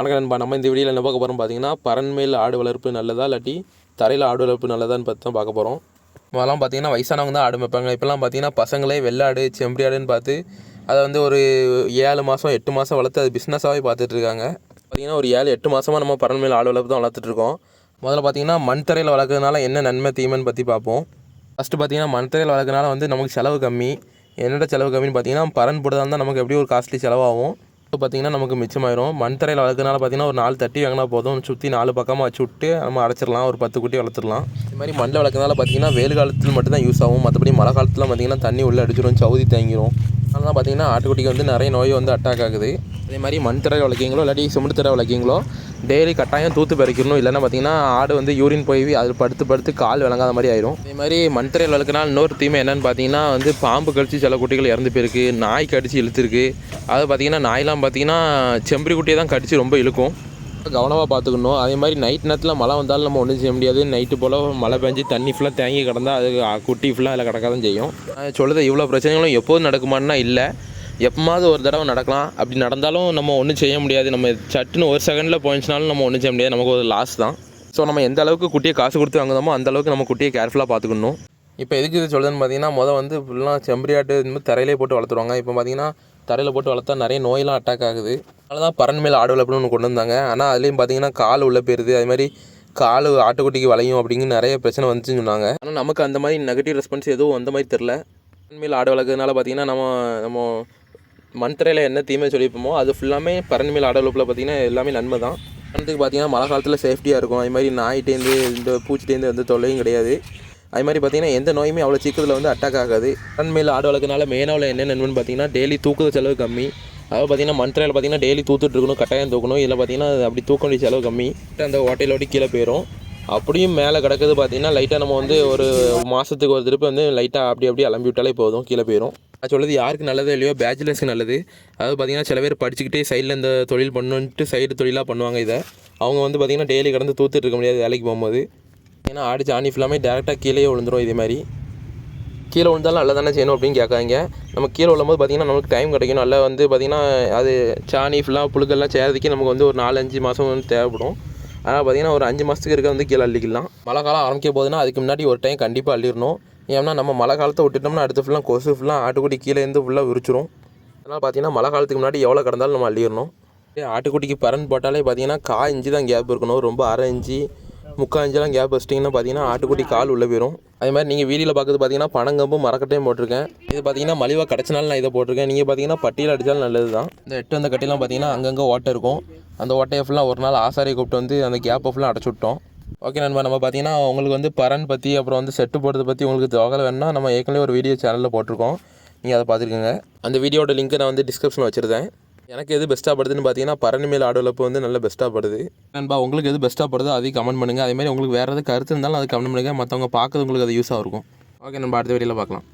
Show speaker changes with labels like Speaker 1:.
Speaker 1: வணக்கம் நண்பா. நம்ம இந்த வீடியோவில் என்ன பார்க்க போகிறோம் பார்த்தீங்கன்னா, பரண்மேல் ஆடு வளர்ப்பு நல்லதா இல்லாட்டி தரையில் ஆடு வளர்ப்பு நல்லதான்னு பார்த்து தான் பார்க்க போகிறோம். முதலாம் பார்த்தீங்கன்னா வயசானவங்க தான் ஆடு வைப்பாங்க. இப்போலாம் பார்த்தீங்கன்னா பசங்களே வெள்ளாடு செம்பரி ஆடுன்னு பார்த்து அதை வந்து ஒரு 7 மாதம் 8 மாதம் வளர்த்து அது பிஸ்னஸாகவே பார்த்துட்ருக்காங்க. பார்த்திங்கன்னா ஒரு 7-8 மாதமாக நம்ம பரண்மேல் ஆடு வளர்ப்பு தான் வளர்த்துட்ருக்கோம். முதல்ல பார்த்திங்கன்னா மண் தரையில் வளர்க்குறதுனால என்ன நன்மை தீமைன்னு பற்றி பார்ப்போம். ஃபஸ்ட்டு பார்த்திங்கன்னா மண் தரையில் வளர்க்குறதுனால வந்து நமக்கு செலவு கம்மி. என்னோட செலவு கம்மின்னு பார்த்திங்கன்னா பரன் போடுறதா இருந்தால் நமக்கு எப்படி ஒரு காஸ்ட்லி செலவாகும். பார்த்திங்கன்னா நமக்கு மிச்சமாயிரும். மண் தரையில் வளர்க்கறதுனால பார்த்திங்கன்னா ஒரு 4 தட்டி வாங்கினா போதும், சுற்றி 4 பக்கமாக வச்சு விட்டு நம்ம அடைச்சிடலாம். ஒரு 10 குட்டி வளர்த்துடலாம். இது மாதிரி மண்ணில் வளர்க்கறதுனால பார்த்திங்கன்னா வெயில் காலத்தில் மட்டும்தான் யூஸ் ஆகும். மற்றபடி மழை காலத்தில் பார்த்திங்கன்னா தண்ணி உள்ளே அடிச்சிடும், சவுதி தேங்கிடும். அதனால் பார்த்திங்கன்னா ஆட்டுக்குட்டிக்கு வந்து நிறைய நோய் வந்து அட்டாக் ஆகுது. அதே மாதிரி மண் தரை வளர்க்கிங்களோ இல்லாட்டி சிமெண்ட் தரை வளர்க்கிங்களோ டெய்லி கட்டாயம் தூத்து பறிக்கணும். இல்லைன்னா பார்த்திங்கன்னா ஆடு வந்து யூரின் போய் அது படுத்து கால் விளங்காத மாதிரி ஆயிரும். அதே மாதிரி மண் தரையில் வளர்க்கறனால இன்னொரு தீமை என்னென்னு பார்த்தீங்கன்னா வந்து பாம்பு கடிச்சு சில குட்டிகள் இறந்து போயிருக்கு, நாய் கடிச்சு இழுத்துருக்கு. அது பார்த்திங்கன்னா நாயெலாம் பார்த்திங்கன்னா செம்பரி குட்டியை தான் கடிச்சு ரொம்ப இழுக்கும். கவனமாக பார்த்துக்கணும். அதே மாதிரி நைட் நேரத்தில் மழை வந்தாலும் நம்ம ஒன்றும் செய்ய முடியாது. நைட்டு போல் மழை பெஞ்சு தண்ணி ஃபுல்லாக தேங்கி கிடந்தால் அது குட்டி ஃபுல்லாக அதில் கிடக்க தான் செய்யும். சொல்லுறது இவ்வளோ பிரச்சனைகளும் எப்போதும் நடக்குமான்னா இல்லை, எப்போமாவது ஒரு தடவை நடக்கலாம். அப்படி நடந்தாலும் நம்ம ஒன்றும் செய்ய முடியாது. நம்ம சட்டுன்னு ஒரு செகண்டில் போயிடுச்சுனாலும் நம்ம ஒன்றும் செய்ய முடியாது, நமக்கு ஒரு லாஸ் தான். ஸோ நம்ம எந்த அளவுக்கு குட்டியை காசு கொடுத்து வாங்குதோமோ அந்த அளவுக்கு நம்ம குட்டியை கேர்ஃபுல்லாக பார்த்துக்கணும். இப்போ எதுக்கு இது சொல்லுதுன்னு பார்த்தீங்கன்னா, வந்து ஃபுல்லாக செம்பரி ஆட்டு இந்த மாதிரி தரையிலே போட்டு வளர்த்துருவாங்க. இப்போ பார்த்தீங்கன்னா தரையில் போட்டு வளர்த்தா நிறைய நோயெல்லாம் அட்டாக் ஆகுது. அதனால தான் பரண்மேல் ஆடு வளர்ப்புன்னு ஒன்று கொண்டு வந்தாங்க. ஆனால் அதுலேயும் பார்த்தீங்கன்னா கால் உள்ளே போயிருது, அது மாதிரி கால் ஆட்டுக்குட்டிக்கு வளையும் அப்படிங்கிற நிறைய பிரச்சனை வந்துச்சுன்னு சொன்னாங்க. ஆனால் நமக்கு அந்த மாதிரி நெகட்டிவ் ரெஸ்பான்ஸ் எதுவும் அந்த மாதிரி தெரில. பரண்மேல் ஆடு வளர்க்கறதுனால பார்த்தீங்கன்னா நம்ம மண் தரையில் என்ன தீமை சொல்லியிருப்போமோ அது ஃபுல்லாமே பரண்மேல் ஆடு வளர்ப்பில் பார்த்திங்கன்னா எல்லாமே நன்மை தான். அதுக்கு பார்த்திங்கன்னா மழை காலத்தில் சேஃப்டியாக இருக்கும். அது மாதிரி நாயிட்டேருந்து இந்த பூச்சிட்டேருந்து எந்த தொல்லையும் கிடையாது. அது மாதிரி பார்த்திங்கன்னா எந்த நோயுமே அவ்வளோ சீக்கிரத்தில் வந்து அட்டாக் ஆகாது. பரண்மேல் ஆடு வளர்க்கறதுனால மெயினாக என்ன நன்மைன்னு பார்த்திங்கன்னா டெய்லி தூக்குறது செலவு கம்மி. அதாவது பார்த்திங்கன்னா மண் தரையில் பார்த்திங்கன்னா டெய்லி தூத்துட்ருக்கணும், கட்டாயம் தூக்கணும். இதில் பார்த்திங்கன்னா அப்படி தூக்க வேண்டிய செலவு கம்மி. அந்த ஓட்டையில் ஓட்டி கீழே போயிடும். அப்படியும் மேலே கிடக்குது பார்த்திங்கன்னா லைட்டாக நம்ம வந்து ஒரு மாதத்துக்கு ஒரு திருப்பி வந்து லைட்டாக அப்படி அலம்பி விட்டாலே போதும், கீழே போயிடும். அது சொல்லுறது யாருக்கு நல்லதோ இல்லையோ பேச்சுலர்ஸ்க்கு நல்லது. அதாவது பார்த்திங்கன்னா சில பேர் படிச்சுக்கிட்டே சைடில் இந்த தொழில் பண்ணுன்ட்டு சைடு தொழிலாக பண்ணுவாங்க. இதை அவங்க வந்து பார்த்திங்கன்னா டெய்லி கடந்து தூத்துட்டு இருக்க முடியாது வேலைக்கு போகும்போது. ஏன்னா ஆடு சாணி ஃபுல்லாமே டேரெக்டாக கீழே விழுந்துடும். இதே மாதிரி கீழே விழுந்தாலும் நல்லா தானே செய்யணும் அப்படின்னு கேட்காங்க. நம்ம கீழே விழும்போது பார்த்திங்கன்னா நமக்கு டைம் கிடைக்கும். நல்லா வந்து பார்த்திங்கன்னா அது சாணி ஃபுல்லாக புழுக்கெல்லாம் சேர்றதுக்கே நமக்கு வந்து ஒரு 4-5 மாதம் வந்து தேவைப்படும். அதனால் பார்த்திங்கன்னா ஒரு 5 மாதத்துக்கு இருக்க வந்து கீழே அள்ளிக்கலாம். மழை காலம் ஆரம்பிக்க போதுன்னா அதுக்கு முன்னாடி ஒரு டைம் கண்டிப்பாக அள்ளிடணும். ஏன்னா நம்ம மழை காலத்தை விட்டுட்டோம்னா அடுத்து ஃபுல்லாக கொசு ஃபுல்லாக ஆட்டுக்குட்டி கீழேருந்து ஃபுல்லாக விரிச்சிரும். அதனால் பார்த்திங்கன்னா மழை காலத்துக்கு முன்னாடி எவ்வளோ கிடந்தாலும் நம்ம அள்ளிடணும். ஆட்டுக்குட்டிக்கு பரன் போட்டாலே பார்த்திங்கன்னா 1/4 இன்ச்சு தான் கேப் இருக்கணும். ரொம்ப 1/2 இன்ச்சு 3/4 இன்ச்செலாம் கேப் வச்சிட்டிங்கன்னா பார்த்திங்கன்னா ஆட்டுக்குட்டி கால் உள்ளே போயிடும். அதே மாதிரி நீங்கள் வீடியோவில் பார்க்குறது பார்த்திங்கன்னா பனங்கம்பும் மரக்கட்டையும் போட்டிருக்கேன். இது பார்த்திங்கன்னா மலிவாக கிடச்சினாலும் நான் இதை போட்டிருக்கேன். நீங்கள் பார்த்திங்கன்னா பட்டியில் அடித்தாலும் நல்லது தான். இந்த 8 அந்த கட்டையெல்லாம் பார்த்திங்கன்னா அங்கங்கே ஓட்டை இருக்கும். அந்த ஓட்டையை ஃபுல்லாக ஒரு நாள் ஆசாரியை கூப்பிட்டு வந்து அந்த கேப்பை ஃபுல்லாக அடைச்சி விட்டோம். ஓகே நண்பா, நம்ம பார்த்திங்கன்னா உங்களுக்கு வந்து பரன் பற்றி அப்புறம் வந்து செட்டு போடுறதை பற்றி உங்களுக்கு தகவல் வேணுன்னா நம்ம ஏற்கனவே ஒரு வீடியோ சேனலில் போட்டிருக்கோம், நீங்கள் அதை பார்த்துருக்கீங்க. அந்த வீடியோட லிங்க்கை நான் வந்து டிஸ்கிரிப்ஷனில் வச்சுருந்தேன். எனக்கு எது பெஸ்ட்டாக படுதுன்னு பார்த்தீங்கன்னா பரண்மேல் ஆடு வளர்ப்பு வந்து நல்ல பெஸ்ட்டாக படுது. நண்பா உங்களுக்கு எது பெஸ்ட்டாக படுதோ அதையும் கமெண்ட் பண்ணுங்கள். அதேமாதிரி உங்களுக்கு வேறு எதாவது கருத்து இருந்தாலும் அதை கமெண்ட் பண்ணுங்கள். மற்றவங்க பார்க்குறது உங்களுக்கு அது யூஸாக இருக்கும். ஓகே நண்பா, அடுத்த வீடியோவில் பார்க்கலாம்.